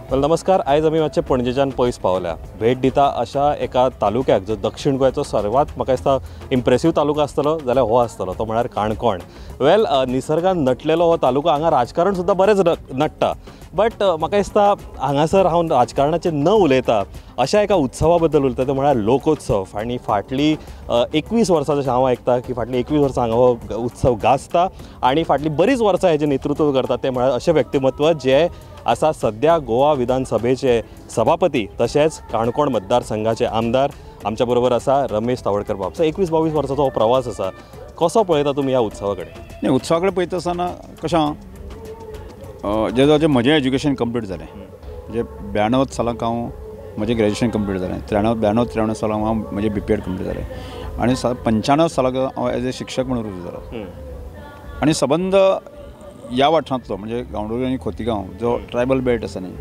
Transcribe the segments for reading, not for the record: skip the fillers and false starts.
नमस्कार. आयज आमी मातशे पणजेच्यान पयस पावल्या. भेट दिता अशा एका तालुक्याक जो दक्षिण गोंयचो सर्वात म्हाका दिसता इम्प्रेसिव्ह तालुको आसतलो जाल्यार हो आसतलो, तो म्हळ्यार काणकोण. निसर्गान नटलेलो हो तालुको. हांगा राजकारण सुद्दां बरेंच नटता, बट म्हाका दिसता हांगासर हांव राजकारणाचेर न उलयता अशा एका उत्सवा बद्दल उलयता, तो म्हळ्यार लोकोत्सव. आनी फाटली 21 वर्सां जशें हांव आयकता की फाटली 21 वर्सां हांगा हो उत्सव गाजता आनी फाटली बरीच वर्सां हेजें नेतृत्व करता ते म्हळ्यार अशे व्यक्तिमत्व जे आसा सध्या गोवा विधानसभेचे सभापती तशेंच काणकोण मतदारसंघाचे आमदार. आमच्या बरोबर आसा रमेश तावडकर बाब. 21-22 वर्सांचो हो प्रवास आसा, कसो पळयता तुमी ह्या उत्सवा कडेन? नाही, उत्सवा कडेन पळयता आसतना कशें जें म्हजें एज्युकेशन कंप्लीट जालें, म्हणजे 92 सालांक हांव म्हजें ग्रॅज्युएशन कंप्लीट जालें. 93 सालांक हांव म्हजें BPED कंप्लीट जालें आनी 95 सालाक हांव एज ए शिक्षक म्हणून रुजू जालो. आनी सबंद ह्या वाठारांतलो म्हणजे गांवडोंगरी आनी खोतीगांव जो ट्रायबल बेल्ट आसा न्ही,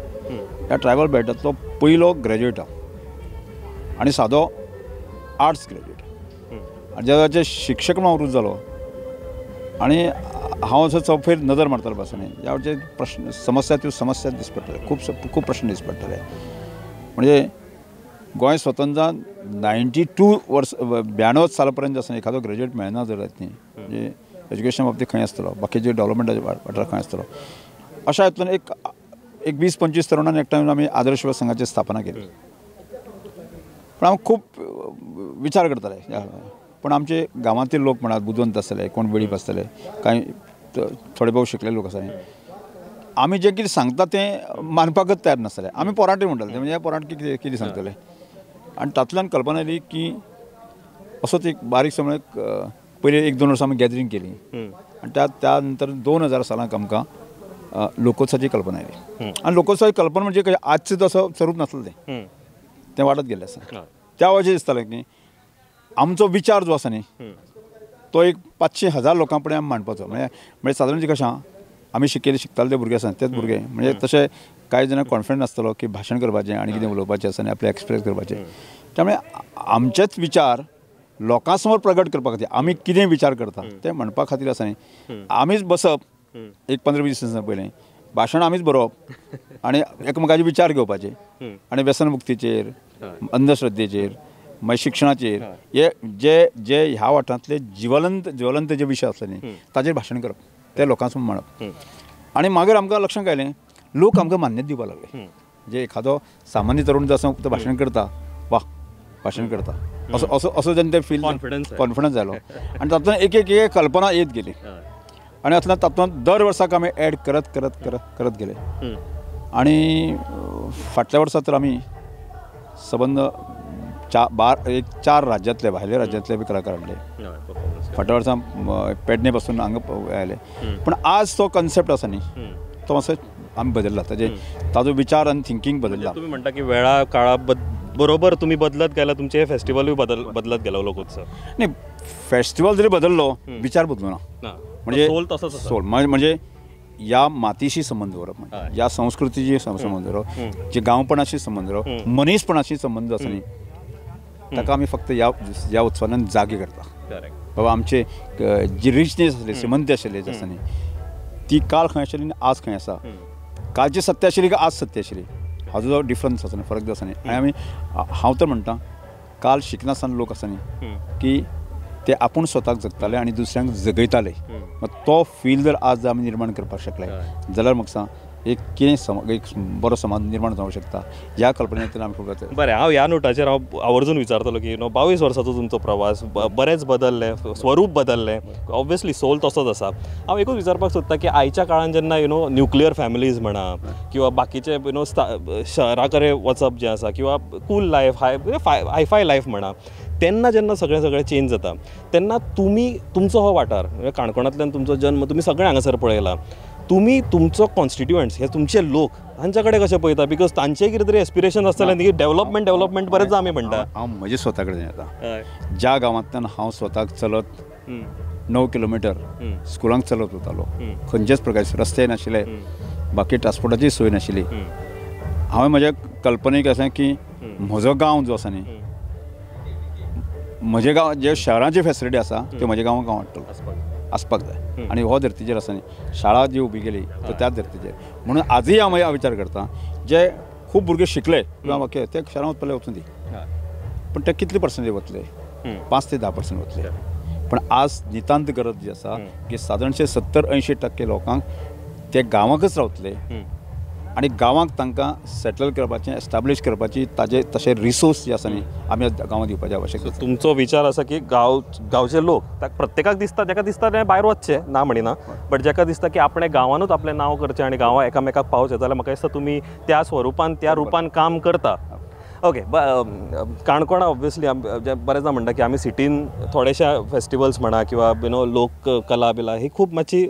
ह्या ट्रायबल बेल्टांतलो पयलो ग्रॅज्युएट हांव आनी सादो आर्ट्स ग्रॅज्युएट. आनी जेन्ना शिक्षक म्हणून रुजू जालो आनी हांव असो चौफेर नदर मारतालो पासून ह्या वटेचे प्रश्न समस्या दिस पडटले, खूब प्रश्न दिस पडटले. म्हणजे गोंय स्वतंत्र जावन 92 साला पर्यंत आसा एखादो ग्रॅज्युएट मेळना जर न्ही, म्हणजे एज्युकेशन बाबतींत खंय आसतलो, बाकीचे डेव्हलपमेंटाचे वाठार खंय आसतलो. अशा हातूंत एक 20-25 तरुणांनी एकठांय आमी आदर्श युवा संघाची स्थापना केली. पण हांव खूब विचार करताले, पण आमचे गांवांतले लोक म्हणात बुदवंत आसतले, कोण वेळीप आसतले, कांय थोडे भोव शिकलेले लोक आसा. आमी जें कितें सांगता तें मानपाकच तयार नासतले. आमी पोराटे म्हणटाले, म्हणजे ह्या पोराट कितें सांगतले. आनी तातूंतल्यान कल्पना येयली की असोच एक बारीकसो म्हळ्यार पयलीं 1-2 वर्सां आमी गॅदरींग केली आनी त्या नंतर 2000 सालांक आमकां लोकोत्सवाची कल्पना येयली. आनी लोकोत्सवाची कल्पना म्हणजे आजचो तसो स्वरूप नासलें, तें वाडत गेल्लें आसा. त्या वजेर दिसतालें की आमचो विचार जो आसा न्ही तो एक 500,000 लोकां फुडें आमी मांडपाचो. म्हणजे सादारण कशें आमी शिकताले ते भुरगे आसा तेच भुरगे, म्हणजे तशें कांय जाणांक कॉन्फिडंस नासतलो की भाशण करपाचें आनी कितें उलोवपाचें आसा आनी आपलें एक्सप्रेस करपाचें. त्यामुळे आमचेच विचार लोकां समोर प्रगट करपा खातीर आमी कितें विचार करता तें म्हणपा खातीर आसा न्ही, आमीच बसप एक 15-20 दिसां पयलीं भाशण आमीच बरोवप आनी एकामेकाचे विचार घेवपाचे आनी व्यसनमुक्तीचेर, अंधश्रद्धेचेर, मागीर शिक्षणाचेर, हे जे ह्या वाठारांतले ज्वलंत जे विशय आसले न्ही ताचेर भाशण करप, ते लोकां समोर मांडप. आनी मागीर आमकां लक्षांत आयलें लोक आमकां मान्यता दिवपाक लागले. जे एखादो सामान्य तरूण जो आसा तो भाशण करता, वा भाशण करता असो जेन्ना ते फील कॉन्फिडन्स जालो आनी तातूंत एक कल्पना येत गेली आनी तातूंत दर वर्साक आमी एड करत गेले. आनी फाटल्या वर्सा तर आमी सबंद 4 राज्यांतले भायल्या राज्यांतले बी कलाकार हाडले. फाटल्या वर्सा पेडणे पासून हांगा आयले. पण आज तो कन्सेप्ट आसा न्ही तो मातसो आमी बदलला, ताजो विचार आनी थिंकींग बदलला. तुम्ही म्हणटा की वेळा काळा बरोबर तुम्ही बदलत गेला, तुमचे फेस्टिवलूय बदलत गेलो लोकोत्सव. नाही, फेस्टिवल जरी बदललो विचार बदलू ना. म्हणजे सोल म्हणजे या मातीशी संबंध दवरप, या संस्कृतीशी संबंध दवरप, जे गांवपणाशी संबंध दवरप, मनीसपणाशी संबंध आसा न्ही ताका आमी फक्त ह्या उत्सवान जागे करता. बाबा आमचे जी रिचनेस आसली, श्रीमंती आशिल्ली जे आसा न्ही ती काळ खंय आशिल्ली आनी आज खंय आसा, कालची सत्य आशिल्ली काय आज सत्य आशिल्ली हाजो जो डिफरन्स आसा न्ही, फरक जो आसा न्ही. आनी हांव तर म्हणटा काल शिकनासतना लोक आसा न्ही की ते आपूण स्वताक जगताले आनी दुसऱ्यांक जगयताले. तो फील जर आज आमी निर्माण करपाक शकले जाल्यार म्हाका सांग एक बरो समाज निर्माण जावंक शकता. ह्या कल्पनेंतल्यान आमी फुडें वतले. बरें, हांव ह्या नोटाचेर हांव आवर्जून विचारतलो की 22 वर्सांचो तुमचो प्रवास बरेंच बदललें, स्वरूप बदललें, ऑब्वियसली सोल तसोच आसा. हांव एकूच विचारपाक सोदतां की आयच्या काळान जेन्ना न्युक्लियर फॅमिलीज म्हणा किंवा बाकीचे शहरा कडेन वचप जें आसा किंवा कूल लायफ, हायफाय लायफ म्हणा, तेन्ना जेन्ना सगळें चेंज जाता तेन्ना तुमचो हो वाठार काणकोणांतल्यान तुमचो जन्म तुमी सगळें हांगासर पळयला. तुमी तुमचो कॉन्स्टिट्युएंट्स हे तुमचे लोक हांच्या कडेन कशें पळयता? बिकॉज तांचेय कितें तरी एस्पिरेशन आसतलें न्ही, डेव्हलपमेंट बरेंच आमी म्हणटा. हांव म्हजे स्वता कडेन येता. ज्या गांवांतल्यान हांव स्वताक चलत 9 किलोमिटर स्कुलांक चलत वतालो, खंयचेच प्रकारचे रस्ते नाशिल्ले, बाकी ट्रान्सपोर्टाची सोय नाशिल्ली. हांवें म्हज्या कल्पनेक आसा की म्हजो गांव जो आसा न्ही, म्हजे गांव जे शहरांची फेसिलिटी आसा त्यो म्हज्या गांवांक हांव हाडटलो. आसपाक जाय आणि हो धर्तीचेर आसा न्ही शाळा जी उबी केली तर त्याच धर्तीचेर म्हणून आजही हांव विचार करता जे खूब भुरगे शिकले किंवा ओके ते शहरांत वतले वचून दी पण ते कितले पर्सेंटेज वतले 5 ते 10% वतले पण आज नितांत गरज जी आसा की सादारणशे 70-80% लोकांक ते गांवांकच रावतले आणि गांवांक तांकां सेटल करपाचें एस्टाब्लीश करपाची ताजे तशे रिसोर्स जे आसा न्ही आमी गांवांत दिवपाचें आवश्यक आसा. तुमचो विचार आसा की गांवचे लोक प्रत्येकाक दिसता जाका दिसता तें भायर वचचें ना म्हणिना बट जाका दिसता की आपणे गांवांनूच आपलें नांव करचें आनी गांवां एकामेकाक पावचें जाल्यार म्हाका दिसता तुमी त्या स्वरुपान त्या रुपान काम करता. ओके काणकोण ऑब्वियसली बरेचदा म्हणटा की आमी सिटीन थोडेशा फेस्टिवल्स म्हणा किंवा लोक कला बिला ही खूब मातशी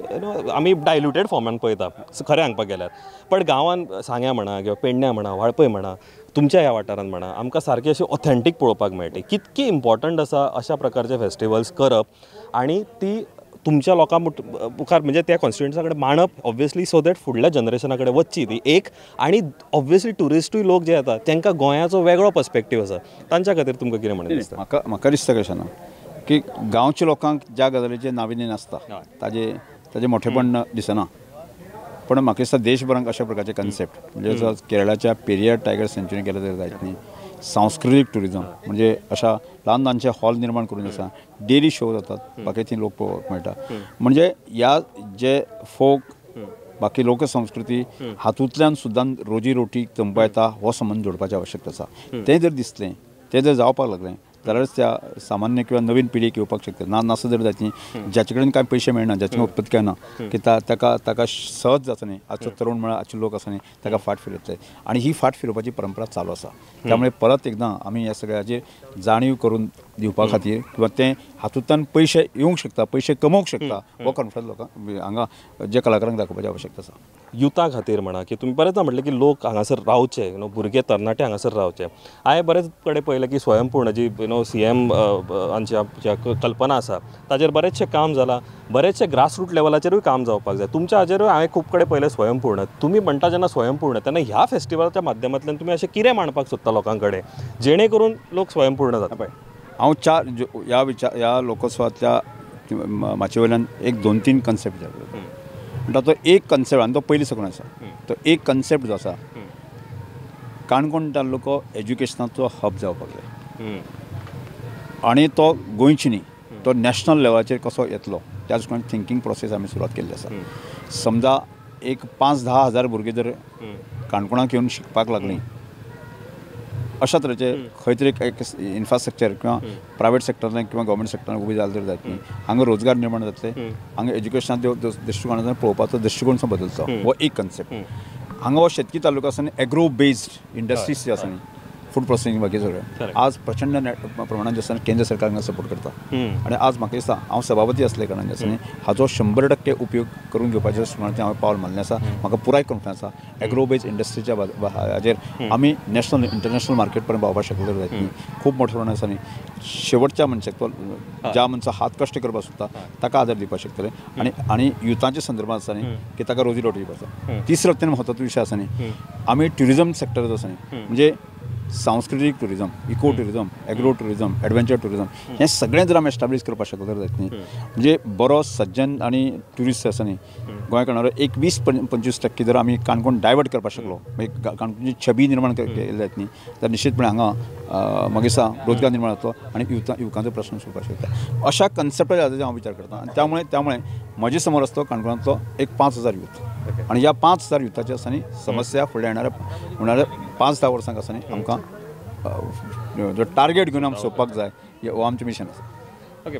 आमी डायल्युटेड फॉर्मान पळयता खरें सांगपाक गेल्यार पण गांवान सांग्या म्हणा किंवा पेडण्या म्हणा वाळपय म्हणा तुमच्या ह्या वाठारांत म्हणा आमकां सारकी अशी ऑथेंटीक पळोवपाक मेळटा. कितकी इम्पॉर्टंट आसा अशा प्रकारचे फेस्टिवल्स करप आनी ती तुमच्या लोकां मुखार म्हणजे त्या कॉन्स्टिट्युएंट्सा कडेन मांडप ऑब्वियसली सो दॅट फुडल्या जनरेशना कडेन वचची ती एक आनी ऑब्वियसली ट्युरिस्टूय लोक जे येतात तांकां गोंयाचो वेगळो पर्स्पेक्टीव आसा तांच्या खातीर तुमकां कितें म्हणून दिसता? म्हाका दिसता कशें ना की गांवच्या लोकांक ज्या गजालीचें नाविन्य नासता ताजें मोठेपण दिसना पण म्हाका दिसता देशभरांत अशा प्रकारचे कन्सेप्ट म्हणजे केरळाच्या पेरियार टायगर सँच्युरी केले तरी जायत न्ही. सांस्कृतीक टुरिजम म्हणजे अशा ल्हान ल्हानशे हॉल निर्माण करून आसा डेली शो जातात बाकी ती लोक पळोवपाक मेळटा म्हणजे ह्या जे फोक बाकी लोकसंस्कृती हातूंतल्यान सुद्दां रोजी रोटी चंपा येता हो संबंध जोडपाचें आवश्यक आसा. तें जर दिसलें तें जर जावपाक लागलें जाल्यारच त्या सामान्य किंवा नवीन पिढीक येवपाक शकता ना नासत जर जायत न्ही ज्याचे कडेन कांय पयशे मेळना ज्याचे उत्पत्ती काय ना की ताका सहज जाता न्ही आजचो तरुण म्हळ्यार आजचे लोक आसा न्ही ताका फाट फिरयतले आनी ही फाट फिरोवपाची परंपरा चालू आसा. त्यामुळे परत एकदां आमी ह्या सगळ्याचेर जाणीव करून दिवपा खातीर किंवा ते हातूंतल्यान पयशे येवंक शकता पयशे कमोवंक शकता हो कॉन्फिडन्स लोकांक हांगा जे कलाकारांक दाखोवपाची आवश्यकता आसा. युथा खातीर म्हणा की तुमी बरेचदा म्हटलें की लोक हांगासर रावचे भुरगे तरणाटे हांगासर रावचे. हांवें बरेच कडेन पळयलें की स्वयंपूर्ण जी CM हांच्या कल्पना आसा ताचेर बरेचशें काम जालां बरेचशे ग्रासरूट लेवलाचेरूय काम जावपाक जाय. तुमच्या हाचेरूय हांवें खूब कडेन पळयलें स्वयंपूर्ण तुमी म्हणटा जेन्ना स्वयंपूर्ण तेन्ना ह्या फेस्टिवलाच्या माध्यमांतल्यान तुमी अशें कितें मांडपाक सोदता लोकां कडेन जेणे करून लोक स्वयंपूर्ण जाता? पळय हांव ह्या लोकोत्सवांतल्या म्हाजे वयल्यान एक 2-3 कन्सेप्ट जाय म्हणटा तो एक कन्सेप्ट आनी तो पयलीं साकून आसा तो एक कन्सेप्ट जो आसा काणकोण तालुको एज्युकेशनाचो हब जावपाक जाय आनी तो गोंयची न्ही तो नॅशनल लेवलाचेर कसो येतलो त्या दृश्टीन थिंकींग प्रोसेस आमी सुरवात केल्ली आसा. समजा एक 5-10 हजार भुरगे जर काणकोणाक येवन शिकपाक लागलीं अशा तरेचे खंय तरी एक इन्फ्रास्ट्रक्चर किंवा प्रायवेट सेक्टरांतल्यान किंवा गव्हर्मेंट सेक्टरान उबी जाले तर जायत न्ही हांगा रोजगार निर्माण जातले हांगा एज्युकेशनाचो दृश्टिकोनांतल्यान पळोवपाचो दृश्टिकोन बदलचो हो एक कन्सेप्ट. हांगा हो शेतकी तालुको आसा न्ही एग्रो बेस्ड इंडस्ट्रीज जी आसा न्ही फूड प्रोसेसिंग बाकी सगळें आज प्रचंड प्रमाणात जे आसा केंद्र सरकार हांगा सपोर्ट करता आनी आज म्हाका दिसता हांव सभापती असले कारणान जे आसा न्ही हाचो 100% उपयोग करून घेवपाचे दृश्टिकोनांतल्यान हांवें पावल मारलें आसा. म्हाका पुराय कॉन्फिडन्स आसा एग्रो बेस्ड इंडस्ट्रीच्या हाचेर आमी नॅशनल इंटरनॅशनल मार्केट पर्यंत पावपाक शकले जायत न्ही खूब मोठ्या प्रमाणात आसा न्ही शेवटच्या मनशाक तो ज्या मनसा हात कश्ट करपाक सोदता ताका आदार दिवपाक शकतले आनी युथांच्या संदर्भांत आसा न्ही की ताका रोजी रोटी दिवपाचो. तिसरो अत्यंत म्हत्वाचो विशय आसा न्ही आमी ट्युरिजम सेक्टर जो आसा न्ही म्हणजे सांस्कृतीक tourism eco tourism agro tourism adventure tourism हें सगळें जर आमी एस्टाब्लीश करपाक शकले तर जायत न्ही म्हणजे बरो सज्जन आनी ट्युरिस्ट आसा न्ही गोंयकारांचो एक 20-25% जर आमी काणकोण डायवर्ट करपाक शकलो काणकोणची छबी निर्माण केली जायत न्ही तर निश्चितपणे हांगा म्हाका दिसता रोजगार निर्माण जातलो आनी युवकांचो प्रश्न सुटपाक शकता. अशा कन्सेप्टाच्या हाचो हांव विचार करता आनी त्यामुळे म्हजे समोर आसतो काणकोणांतलो एक 5,000 युथ आनी ह्या 5,000 युथाची आसा न्ही समस्या फुडें येणाऱ्या 5-10 वर्सांक आसा न्ही आमकां जो टार्गेट घेवन आमी सोदपाक जाय हो आमचें मिशन आसा. ओके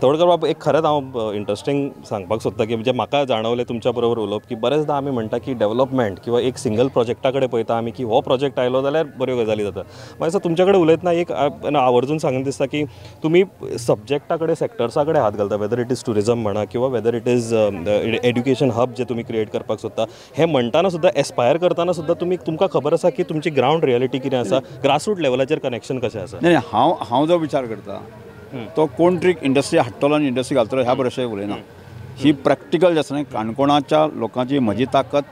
तोडकर बाब एक खरेंच हांव इंट्रस्टींग सांगपाक सोदता की म्हणजे म्हाका जाणवलें तुमच्या बरोबर उलोवप की बरेचदा आमी म्हणटा की डेव्हलपमेंट किंवा एक सिंगल प्रोजेक्टा कडेन पळयता आमी की हो प्रोजेक्ट आयलो जाल्यार बऱ्यो गजाली जाता. म्हाका दिसता तुमच्या कडेन उलयतना एक आवर्जून सांगून दिसता की तुमी सब्जेक्टा कडेन सेक्टर्सा कडेन हात घालता वेदर इट इज टुरिजम म्हणा किंवा whether it is education hub जे तुमी क्रिएट करपाक सोदता हें म्हणटाना सुद्दां एस्पायर करताना सुद्दां तुमकां खबर आसा की तुमची ग्रावंड रियलिटी कितें आसा ग्रासरूट लेवलाचेर कनेक्शन कशें आसा. नाही हांव जो विचार करता तो कोण तरी इंडस्ट्री हाडटलो आनी इंडस्ट्री घालतलो ह्या भरवशे उलयना ही प्रॅक्टिकल जे आसा न्ही काणकोणाच्या लोकांची म्हजी ताकद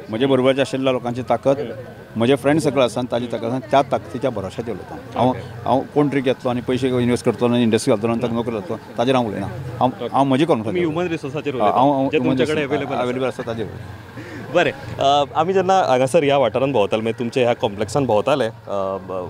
म्हजे बरोबरचे आशिल्ल्या लोकांची ताकद म्हजे फ्रेंड सर्कल आसा ताजी ताका त्या ताकदीच्या भरोशाचेर उलयता हांव कोण ट्रीक येतलो आनी पयशे इन्वेस्ट करतलो आनी इंडस्ट्री घालतलो आनी ताका नोकरी जातलो ताजेर हांव उलयना हांव म्हजी कॉन्फिडन्स ह्युमन रिसोर्साचेर हांव अवेलेबल अवेलेबल आसा ताजेर बरें आमी जेन्ना हांगासर ह्या वाठारांत भोंवताले म्हणजे तुमच्या ह्या कॉम्प्लेक्सान भोंवताले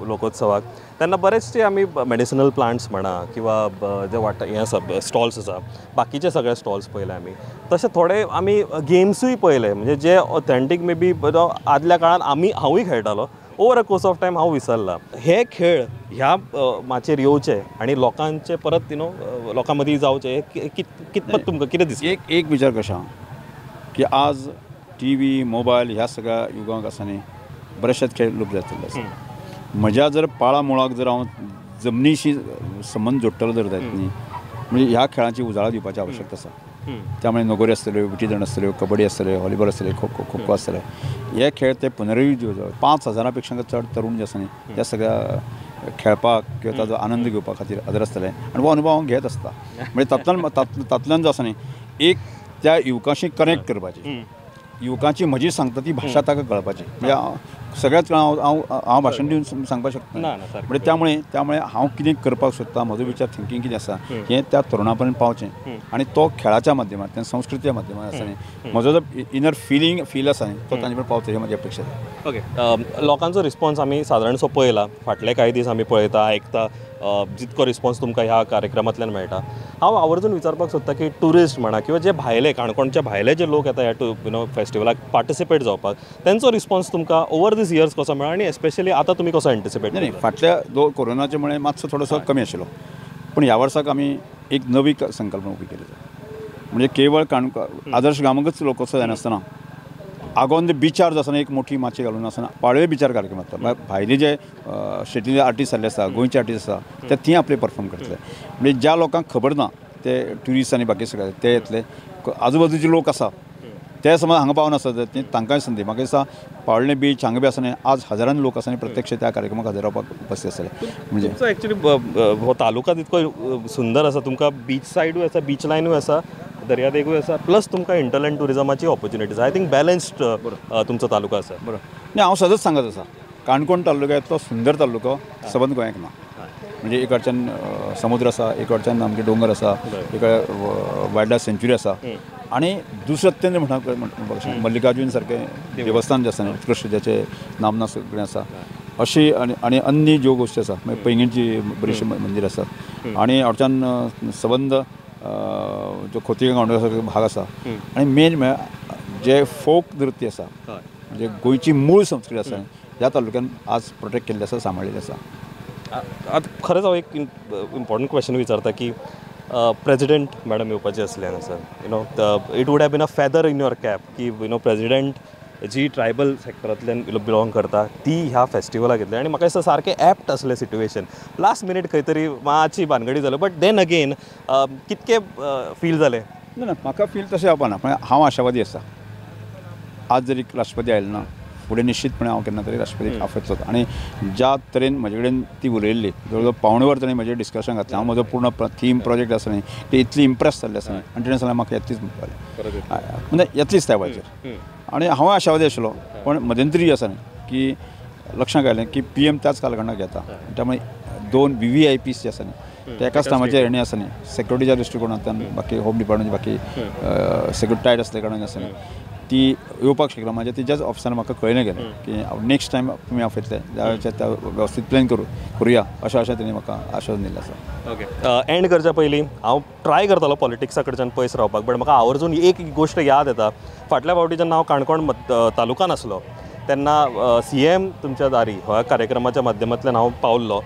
लोकोत्सवाक तेन्ना बरेचशे आमी मेडिसिनल प्लांट्स म्हणा किंवा जे हें आसा स्टॉल्स आसा बाकीचे सगळे स्टॉल्स पळयले आमी तशें थोडे आमी गेम्सूय पळयले म्हणजे जे ऑथेंटीक मे बी आदल्या काळान हांवूय खेळटालो over a course of time हांव विसरला हे खेळ ह्या माचेर येवचे आनी लोकांचे परत लोकां मदीं जावचे कितपत तुमकां कितें दिसता एक विचार कशें की आज TV मोबायल ह्या सगळ्या युगांक आसा न्ही बरेचशेच खेळ लूप जातले आसा म्हज्या जर पाळा मुळाक जर हांव जमनीशी संबंद जोडटलो जर जायत न्ही म्हणजे ह्या खेळांची उजाळा दिवपाची आवश्यकता आसा त्यामुळे नगोरी आसतल्यो विटीदांड आसतल्यो कबड्डी आसतल्यो व्हॉलीबॉल आसतले खो आसतले हे खेळ ते पुनरुज्जीवीत 5,000 पेक्षा चड तरुण जे आसा न्ही ह्या सगळ्या खेळपाक किंवा ताजो आनंद घेवपा खातीर हजर आसतले आनी हो अनुभव हांव घेत आसता म्हणजे तातूंतल्यान जो आसा न्ही एक त्या युवकांशी कनेक्ट करपाची युवकांची म्हजी सांगता ती भाशा ताका कळपाची म्हणजे सगळ्याच हांव भाशण दिवन सांगपाक शकता म्हणजे त्यामुळे हांव कितें करपाक सोदता म्हजो विचार थिंकींग कितें आसा हें त्या तरुणा पर्यंत पावचें आनी तो खेळाच्या माध्यमांतल्यान संस्कृतीच्या माध्यमांतल्यान आसा न्ही म्हजो जो इनर फील आसा न्ही तो तांचे पर्यंत पावचो ही म्हजी अपेक्षा आसा ओके लोकांचो रिस्पॉन्स आमी सादारणसो पळयला फाटले कांय दीस आमी पळयता आयकता जितको रिस्पॉन्स तुमकां ह्या कार्यक्रमांतल्यान मेळटा हांव आवर्जून विचारपाक सोदता की टुरिस्ट म्हणा किंवा जे भायले काणकोणचे भायले जे लोक येता ह्या फेस्टिवलाक पार्टिसिपेट जावपाक तेंचो रिस्पॉन्स तुमकां ओवर दीस इयर्स कसो मेळ्ळा आनी एस्पेशली आतां तुमी कसो एंटिसिपेट नाही फाटल्या कोरोनाच्या मुळे मातसो थोडोसो कमी आशिल्लो पूण ह्या वर्साक आमी एक नवी संकल्पना उबी केली म्हणजे केवळ आदर्श गांवांकच लोकोत्सव जायनासतना आगोंद बिचार जो आसा एक मोठी माची घालून आसतना पाळवे बिचार कार्यक्रम जाता भायले जे स्टेटीचे आर्टिस्ट जाल्ले आसा गोंयचे आर्टिस्ट आसा ते आपले परफॉर्म करतले म्हणजे ज्या लोकांक खबर ना ते ट्युरिस्ट आनी बाकी सगळे ते येतले आजूबाजूचे लोक आसा ते समज हांगा पावन आसा तांकांय संदी म्हाका दिसता पाळणे बीच हांगा बी आसा न्ही आज हजारांनी लोक आसा न्ही प्रत्यक्ष त्या कार्यक्रमाक हजर रावपाक उपस्थित आसतले म्हणजे एक्चुली हो तालुका तितको सुंदर आसा तुमकां बीच सायडूय आसा बीच लायनूय आसा दर्यादेगूय आसा प्लस तुमकां इंटरलँड टुरिजमाची ऑपॉर्च्युनिटीज आय थिंक बॅलन्स्ड तुमचो तालुका आसा बरोबर नाही हांव सदांच सांगत आसा काणकोण तालुक्यांतलो सुंदर तालुको सबंद गोंयाक ना म्हणजे एक कडच्यान समुद्र आसा एक कडच्यान आमचे दोंगर आसा एक वायल्ड लायफ सेंच्युरी आसा आनी दुसरें तें म्हणपाक मल्लिकार्जून सारकें देवस्थान जें आसा न्ही उत्कृश्ट जेचें नामना सगळें आसा अशी आनी अन्य ज्यो गोश्टी आसा मागीर पैंगीणची बरीचशी मंदिर आसा आनी हाडच्यान सबंद जो खोतिगांव गांवडोंगराचो भाग आसा आनी मेन म्हळ्यार जे फोक नृत्य आसा म्हणजे गोंयची मूळ संस्कृती आसा ह्या तालुक्यान आज प्रोटेक्ट केल्ली आसा सांबाळिल्ली आसा आतां खरेंच हांव एक इम्पॉर्टंट क्वेश्चन विचारता की प्रेजिडेंट मॅडम येवपाचे असले हांगासर it would have been a feather in your cap की प्रेजिडेंट जी ट्रायबल सेक्टरांतल्यान बिलोंग करता ती ह्या फेस्टिवलाक येतली आनी म्हाका दिसता सारकें एप्ट आसलें सिट्युएशन लास्ट मिनीट खंय तरी मातशी भानगडी जाल्यो बट देन अगेन कितके फील जालें ना म्हाका फील तशें जावपाना पण हांव आशावादी आसा आज जरी राष्ट्रपती आयलो ना फुडें निश्चितपणे हांव केन्ना तरी राष्ट्रपतीक आफत जाता आनी ज्या तरेन म्हजे कडेन ती उलयल्ली जवळ जवळ पावणेवर ताणें म्हजें डिस्कशन घातलें हांव म्हजो पूर्ण थीम प्रोजेक्ट आसा न्ही ते इतली इम्प्रेस जाल्ले आसा आनी ताणें सांगलें म्हाका येतलीच म्हणपाक म्हणजे येतलीच त्या वेळाचेर आनी हांव आशावादी आशिल्लो पण मध्यंतरी आसा न्ही की लक्षांत आयलें की PM त्याच कालखंडाक येता त्यामुळे 2 VVIPs जे आसा न्ही ते एकाच नांवाचे येणे आसा न्ही सेक्युरिटीच्या दृश्टिकोनांतल्यान बाकी होम डिपार्टमेंट बाकी सेक्युरिटी टायट आसले कारणान आसा न्ही ती येवपाक शकना म्हणजे तिच्याच ऑफिसान म्हाका कळयलें गेलें की नेक्स्ट टायम तुमी हांव येतले त्या वेळाचेर वेवस्थीत प्लॅन करूया अशें तेणी म्हाका आश्वासन दिल्लें आसा ओके एंड करच्या पयलीं हांव ट्राय करतालो पॉलिटिक्सा कडच्यान पयस रावपाक बट म्हाका आवर्जून एक गोश्ट याद येता फाटल्या फावटी जेन्ना हांव काणकोण तालुकान आसलो तेन्ना CM तुमच्या दारी ह्या कार्यक्रमाच्या माध्यमांतल्यान हांव पावल्लो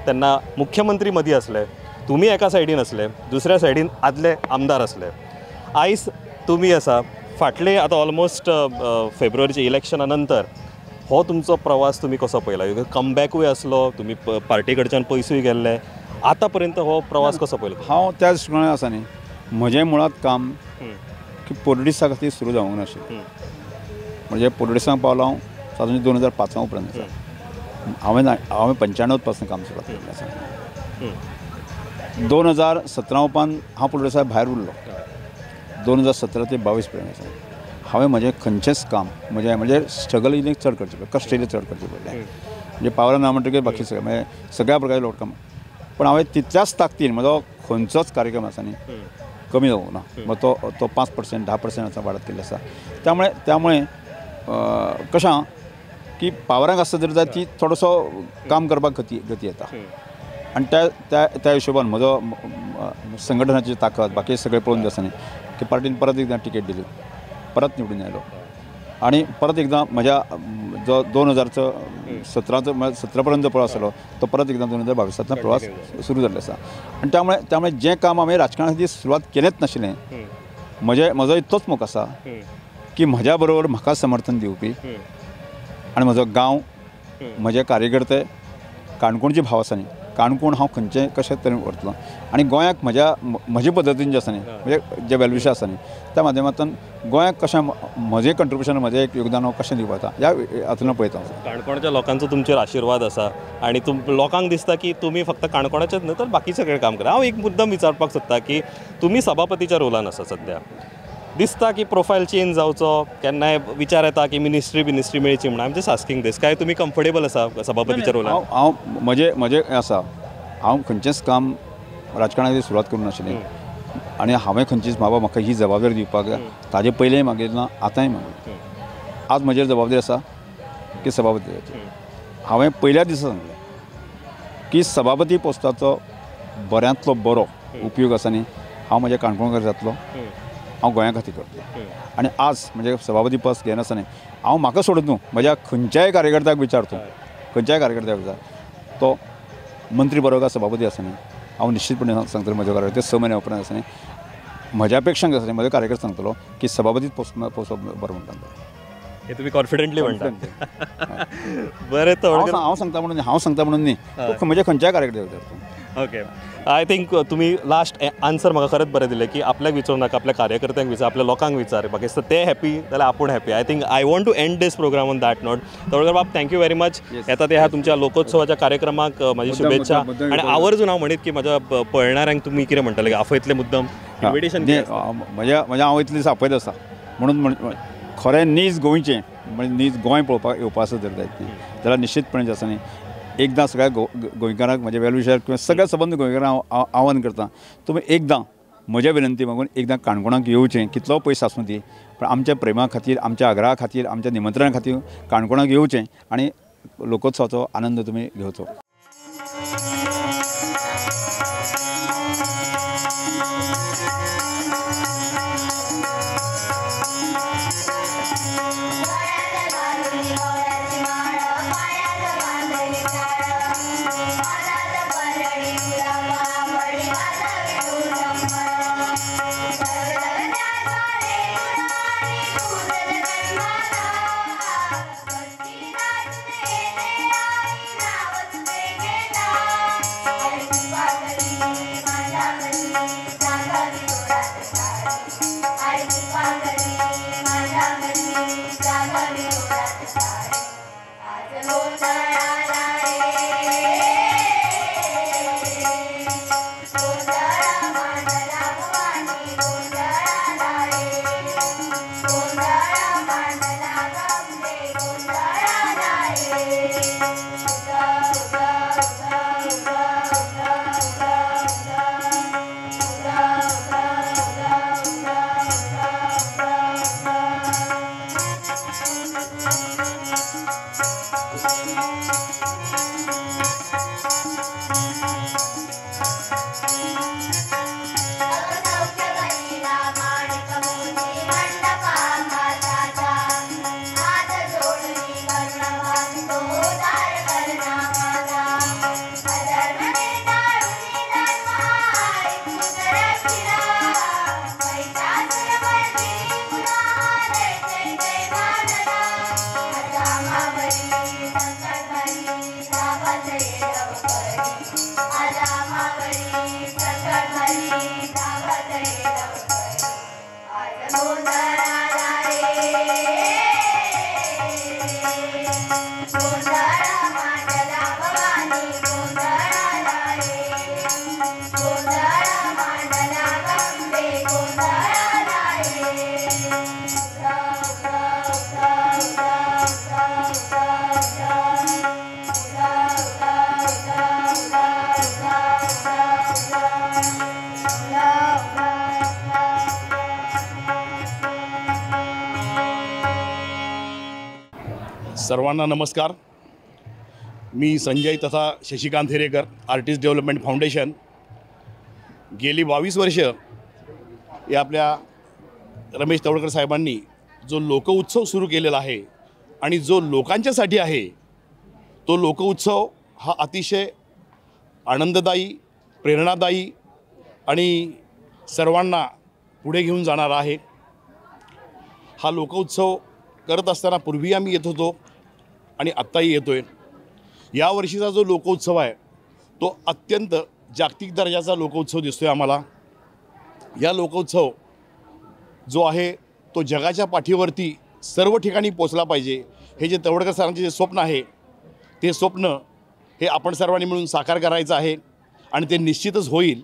तेन्ना मुख्यमंत्री मदीं आसले तुमी एका सायडीन आसले दुसऱ्या सायडीन आदले आमदार आसले आयज तुमी आसा फाटले आतां ऑलमोस्ट फेब्रुवारीच्या इलेक्शना नंतर हो तुमचो प्रवास तुमी कसो पळयला कमबॅकूय आसलो तुमी पार्टी कडच्यान पयसूय गेल्ले आतां पर्यंत हो प्रवास कसो पळयलो हांव त्याच दृश्टिकोनान आसा न्ही म्हजें मुळात काम की पॉलिटिक्सा खातीर सुरू जावंक नाशिल्लें म्हणजे पॉलिटिक्सांक पावलो हांव सादारण 2005 उपरांत आसा हांवें 95 पासून काम सुरू केल्लें आसा 2017 उपरांत हांव पॉलिटिक्सा भायर उरलो 2017 ते 22 पर्यंत आसा हांवें म्हजें खंयचेंच काम म्हणजे स्ट्रगल इल्लें चड करचें पडलें, कश्ट इल्लें चड करचें पडलें. म्हणजे पावरां ना म्हणटकीर बाकी सगळें म्हणजे सगळ्या प्रकारचे लोक काम, पण हांवें तितल्याच ताकतीन म्हजो खंयचोच कार्यक्रम आसा न्ही कमी जावूंक ना. मग तो 5% 10% असं वाढत गेल्लो आसा. त्यामुळे कशें आहा की पावरांक आसता जाल्यार ती थोडोसो काम करपाक गती येता. आनी त्या हिशोबान म्हजो संघटनाची ताकद बाकी सगळें पळोवन आसा न्ही की पार्टीन परत एकदां टिकेट दिली, परत निवडून आयलो आनी परत एकदां म्हज्या जो 2017 पर्यंत पळय आसलो तो परत एकदां 2022 प्रवास सुरू जाल्लो आसा. आनी त्यामुळे जें काम हांवें राजकारणा खातीर सुरवात केलेंच नाशिल्लें, म्हजो इतलोच मोग आसा की म्हज्या बरोबर म्हाका समर्थन दिवपी आनी म्हजो गांव, म्हजे कार्यकर्ते, काणकोणची भाव आसा न्ही, काणकोण हांव खंयचें कशें तरेन व्हरतलो आनी गोंयाक म्हजे पद्दतीन जें आसा न्ही, म्हणजे जे वेल्विशा आसा न्ही त्या माध्यमांतून गोंयाक कशें म्हजें कंट्रिब्युशन, म्हजें एक योगदान हांव कशें दिवपाक ह्या हातूंतल्यान पळयता. काणकोणच्या लोकांचो तुमचेर आशिर्वाद आसा आनी लोकांक दिसता की तुमी फक्त काणकोणाचेच न्हय तर बाकी सगळें काम करा. हांव एक मुद्दम विचारपाक सोदता की तुमी सभापतीच्या रोलान आसा सध्या, दिसता की प्रोफायल चेंज जावचो, केन्नाय विचार येता की मिनिस्ट्री मेळची म्हणून. आय एम जस्ट आस्किंग दिस, काय तुमी कम्फर्टेबल आसा सभापतीच्या रोलान? हांव म्हजें आसा, हांव खंयचेंच काम राजकारणा खातीर सुरवात करूंक नाशिल्लें आनी हांवें खंयचीच म्हाका ही जबाबदारी दिवपाक ताजे पयलेंय मागिल्लो, आतांय मागिल्लो. आज म्हजेर जबाबदारी आसा की सभापती जावची. हांवें पयल्या दिसा सांगलें की सभापती पोस्टाचो बऱ्यांतलो बरो उपयोग आसा न्ही, हांव म्हज्या काणकोणकार जातलो, हांव गोंया खातीर करतलो. आनी आज म्हणजे सभापती पोस्ट घेनासतना हांव म्हाका सोडून न्हू, म्हज्या खंयच्याय कार्यकर्त्याक विचारतो, तो मंत्री बरो काय सभापती आसा न्ही, हांव निश्चितपणे सांगतलो म्हज्या कार्यकर्ते 6 म्हयन्या उपरांत आसा न्ही, म्हज्या पेक्षा आसा न्ही म्हज्या कार्यकर्ते सांगतलो की सभापती पोस्ट बरो म्हणटा. हे तुम्ही कॉन्फिडेंटली म्हणटा. बरें, हांव सांगता म्हणून न्ही, म्हज्या खंयच्याय कार्यकर्त्याक विचारतो. ओके, आय थिंक तुम्ही लास्ट आन्सर म्हाका खरेंच बरें दिलें की आपल्याक विचारूं नाका, आपल्या कार्यकर्त्यांक विचार, आपल्या लोकांक विचार, बाकी ते हॅपी जाल्यार आपूण happy. I think I want to end this program on that note. Tawalkar बाब, थँक्यू व्हेरी मच. येता ते ह्या तुमच्या लोकोत्सवाच्या कार्यक्रमाक म्हजी शुभेच्छा. आनी आवर्जून हांव म्हणीत की म्हज्या पळयणाऱ्यांक तुमी कितें म्हणटले, आफयतले मुद्दम इन्विटेशन म्हज्या हांव इतले दीस आपयत आसा म्हणून खरें नीज गोंयचें म्हणजे नीज गोंय पळोवपाक येवपा आसा जर जायत जाल्यार निश्चितपणे जें आसा न्ही एकदां सगळ्या गोंयकारांक म्हजे वेलविशर किंवा सगळ्या संबंद गोंयकारांक हांव आव्हान करतां, तुमी एकदां म्हज्या विनंती मागून एकदां काणकोणाक येवचें, कितलो पयस आसूं ती, पण आमच्या प्रेमा खातीर, आमच्या आग्रहा खातीर, आमच्या निमंत्रणा खातीर काणकोणाक येवचें आनी लोकोत्सवाचो आनंद तुमी घेवचो. सर्वांना नमस्कार. मी संजय तथा Shashikant Herekar, artist development foundation. गेली 22 वर्ष या आपल्या रमेश तवडकर साहेबांनी जो लोकउत्सव सुरू केलेला आहे आणि जो लोकांच्यासाठी आहे, तो लोकउत्सव हा अतिशय आनंददायी, प्रेरणादायी आणि सर्वांना पुढे घेऊन जाणारा आहे. हा लोकउत्सव करत असताना पूर्वी आम्ही येत होतो आणि आत्ताही येतो आहे. यावर्षीचा जो लोकोत्सव आहे तो अत्यंत जागतिक दर्जाचा लोकोत्सव दिसतो आहे आम्हाला. या लोकोत्सव जो आहे तो जगाच्या पाठीवरती सर्व ठिकाणी पोचला पाहिजे. हे जे तवडकर सरांचे जे स्वप्न आहे, ते स्वप्न हे आपण सर्वांनी मिळून साकार करायचं आहे आणि ते निश्चितच होईल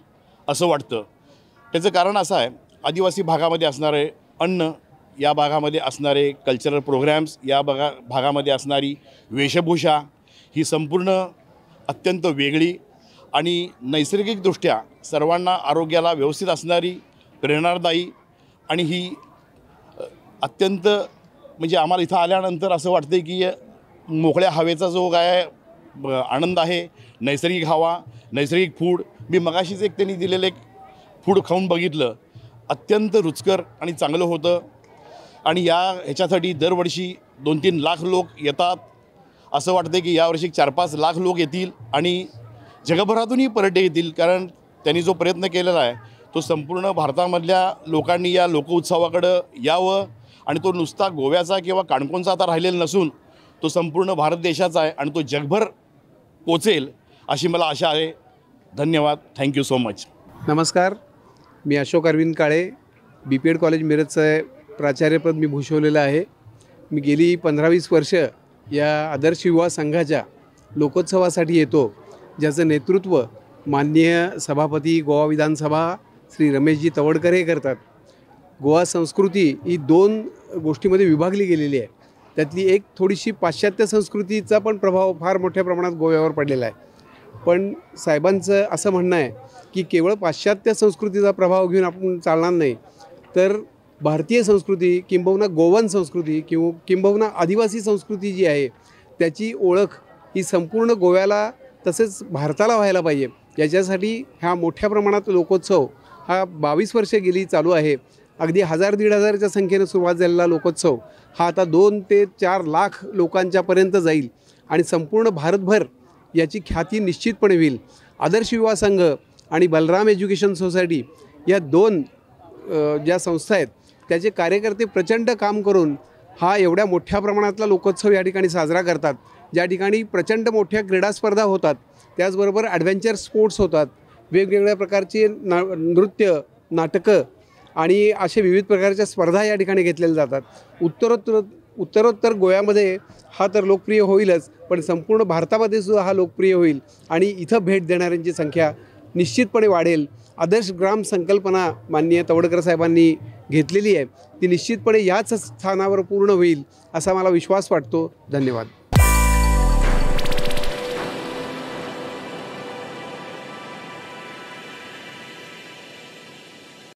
असं वाटतं. त्याचं कारण असं आहे, आदिवासी भागामध्ये असणारे अन्न, या भागामध्ये असणारे कल्चरल प्रोग्रॅम्स, या भागामध्ये असणारी वेशभूषा ही संपूर्ण अत्यंत वेगळी आणि नैसर्गिकदृष्ट्या सर्वांना आरोग्याला व्यवस्थित असणारी, प्रेरणादायी आणि ही अत्यंत म्हणजे आम्हाला इथं आल्यानंतर असं वाटतं की मोकळ्या हवेचा जो काय आनंद आहे, नैसर्गिक हवा, नैसर्गिक फूड. मी मगाशीच एक त्यांनी दिलेलं एक फूड खाऊन बघितलं, अत्यंत रुचकर आणि चांगलं होतं. आणि ह्याच्यासाठी दरवर्षी 2-3 लाख लोक येतात. असं वाटतं की यावर्षी 4-5 लाख लोक येतील आणि जगभरातूनही पर्यटक येतील, कारण त्यांनी जो प्रयत्न केलेला आहे तो संपूर्ण भारतामधल्या लोकांनी या लोकोत्सवाकडं यावं. आणि तो नुसता गोव्याचा किंवा काणकोणचा आता राहिलेला नसून तो संपूर्ण भारत देशाचा आहे आणि तो जगभर पोचेल अशी मला आशा आहे. धन्यवाद. Thank you so much. नमस्कार. मी अशोक अरविंद काळे, BPED कॉलेज मिरजचं प्राचार्यपद मी भूषवलेलं आहे. मी गेली 15-20 वर्ष या आदर्श युवा संघाच्या लोकोत्सवासाठी येतो, ज्याचं नेतृत्व माननीय सभापती गोवा विधानसभा श्री रमेशजी तवडकर हे करतात. गोवा संस्कृती ही 2 गोष्टीमध्ये विभागली गेलेली आहे. त्यातली एक थोडीशी पाश्चात्य संस्कृतीचा पण प्रभाव फार मोठ्या प्रमाणात गोव्यावर पडलेला आहे. पण साहेबांचं असं म्हणणं आहे की केवळ पाश्चात्य संस्कृतीचा प्रभाव घेऊन आपण चालणार नाही, तर भारतीय संस्कृती किंबहुना गोवन संस्कृती किंबहुना आदिवासी संस्कृती जी आहे त्याची ओळख ही संपूर्ण गोव्याला तसेच भारताला व्हायला पाहिजे. याच्यासाठी ह्या मोठ्या प्रमाणात लोकोत्सव हा 22 वर्ष गेली चालू आहे. अगदी 1000-1500च्या संख्येनं सुरुवात झालेला लोकोत्सव हा आता 2 ते 4 लाख लोकांच्यापर्यंत जाईल आणि संपूर्ण भारतभर याची ख्याती निश्चितपणे होईल. आदर्श युवा संघ आणि बलराम एज्युकेशन सोसायटी या 2 ज्या संस्था आहेत त्याचे कार्यकर्ते प्रचंड काम करून हा एवढ्या मोठ्या प्रमाणातला लोकोत्सव या ठिकाणी साजरा करतात, ज्या ठिकाणी प्रचंड मोठ्या क्रीडा स्पर्धा होतात, त्याचबरोबर ॲडव्हेंचर स्पोर्ट्स होतात, वेगवेगळ्या प्रकारचे नृत्य, नाटकं आणि असे विविध प्रकारच्या स्पर्धा या ठिकाणी घेतलेल्या जातात. उत्तरोत्तर गोव्यामध्ये हा तर लोकप्रिय होईलच, पण संपूर्ण भारतामध्ये सुद्धा हा लोकप्रिय होईल आणि इथं भेट देणाऱ्यांची संख्या निश्चितपणे वाढेल. आदर्श ग्राम संकल्पना माननीय तवडकर साहेबांनी घेतलेली आहे, ती निश्चितपणे याच स्थानावर पूर्ण होईल असा मला विश्वास वाटतो. धन्यवाद.